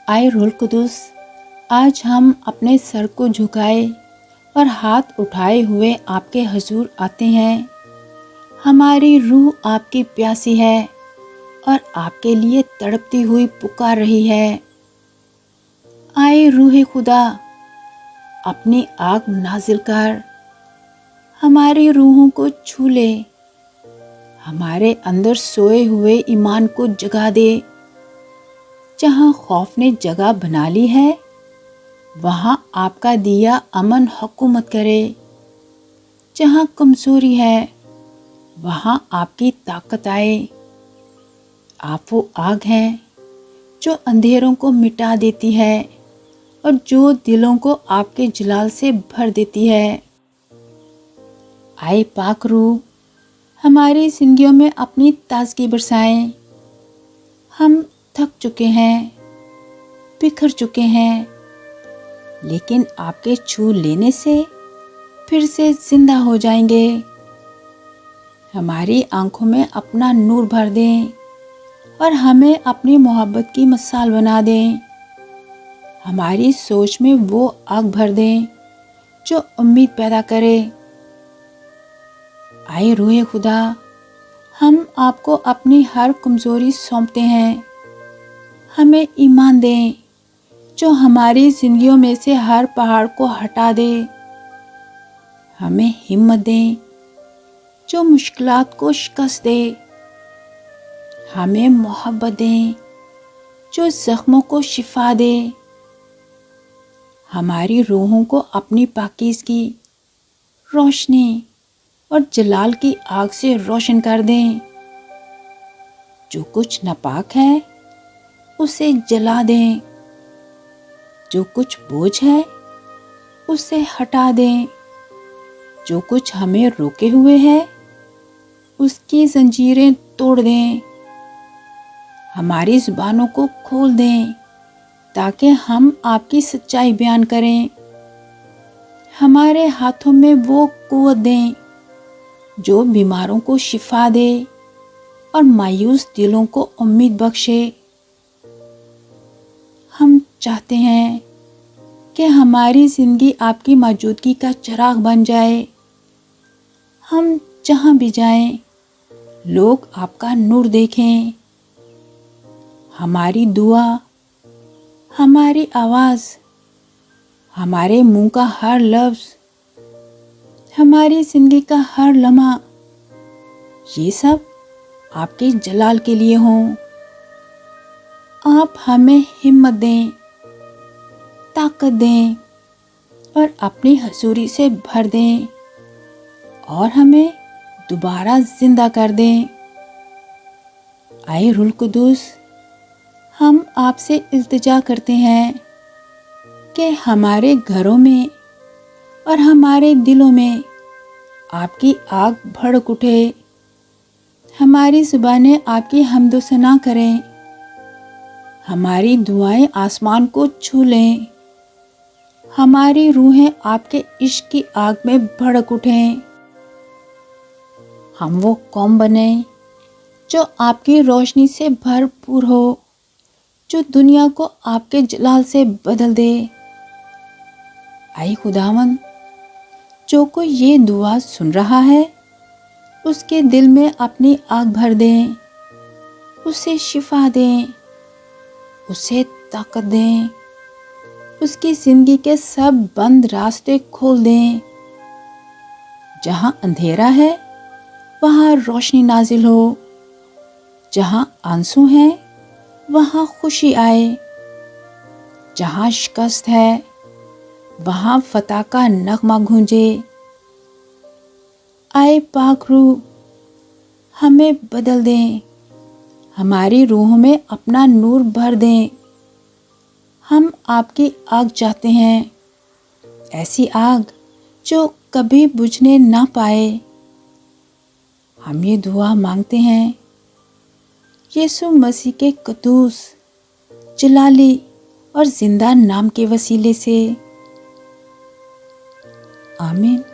आए रूहुल कुदूस, आज हम अपने सर को झुकाए और हाथ उठाए हुए आपके हुजूर आते हैं। हमारी रूह आपकी प्यासी है और आपके लिए तड़पती हुई पुकार रही है। आए रूह खुदा, अपनी आग नाजिल कर, हमारी रूहों को छू ले, हमारे अंदर सोए हुए ईमान को जगा दे। जहाँ खौफ ने जगह बना ली है, वहाँ आपका दिया अमन हुकूमत करे। जहाँ कमज़ोरी है, वहाँ आपकी ताकत आए। आप वो आग हैं जो अंधेरों को मिटा देती है और जो दिलों को आपके जलाल से भर देती है। आए पाक रूह, हमारी जिंदगियों में अपनी ताजगी बरसाएं। हम थक चुके हैं, बिखर चुके हैं, लेकिन आपके छू लेने से फिर से जिंदा हो जाएंगे। हमारी आंखों में अपना नूर भर दें और हमें अपनी मोहब्बत की मिसाल बना दें। हमारी सोच में वो आग भर दें जो उम्मीद पैदा करे। आए रूहे खुदा, हम आपको अपनी हर कमज़ोरी सौंपते हैं। हमें ईमान दें जो हमारी जिंदगियों में से हर पहाड़ को हटा दे। हमें हिम्मत दें जो मुश्किलात को शिकस्त दे। हमें मोहब्बत दें जो ज़ख्मों को शिफा दे। हमारी रूहों को अपनी पाकीज़गी, रोशनी और जलाल की आग से रोशन कर दें। जो कुछ नापाक है उसे जला दें, जो कुछ बोझ है उसे हटा दें, जो कुछ हमें रोके हुए है उसकी जंजीरें तोड़ दें। हमारी ज़ुबानों को खोल दें ताकि हम आपकी सच्चाई बयान करें। हमारे हाथों में वो कुव्वत दें जो बीमारों को शिफा दे और मायूस दिलों को उम्मीद बख्शे। हम चाहते हैं कि हमारी ज़िंदगी आपकी मौजूदगी का चिराग बन जाए। हम जहाँ भी जाएं, लोग आपका नूर देखें। हमारी दुआ, हमारी आवाज़, हमारे मुंह का हर लफ्ज़, हमारी ज़िंदगी का हर लम्हा, ये सब आपके जलाल के लिए हों। आप हमें हिम्मत दें, ताकत दें और अपनी हजूरी से भर दें और हमें दोबारा जिंदा कर दें। आए रूहुल कुदूस, हम आपसे इल्तिजा करते हैं कि हमारे घरों में और हमारे दिलों में आपकी आग भड़क उठे। हमारी ज़ुबानें आपकी हम्दो सना करें। हमारी दुआएं आसमान को छू लें। हमारी रूहें आपके इश्क की आग में भड़क उठें। हम वो कौम बने जो आपकी रोशनी से भरपूर हो, जो दुनिया को आपके जलाल से बदल दे। आई खुदावन, जो कोई ये दुआ सुन रहा है उसके दिल में अपनी आग भर दें, उसे शिफा दें, उसे ताकत दें, उसकी जिंदगी के सब बंद रास्ते खोल दें। जहाँ अंधेरा है वहाँ रोशनी नाजिल हो, जहाँ आंसू हैं वहाँ खुशी आए, जहाँ शिकस्त है वहाँ फतह का नगमा गूंजे। आए पाक रूह, हमें बदल दें, हमारी रूहों में अपना नूर भर दें। हम आपकी आग चाहते हैं, ऐसी आग जो कभी बुझने ना पाए। हम ये दुआ मांगते हैं यीशु मसीह के कुद्दूस, जलाली और जिंदा नाम के वसीले से। आमीन।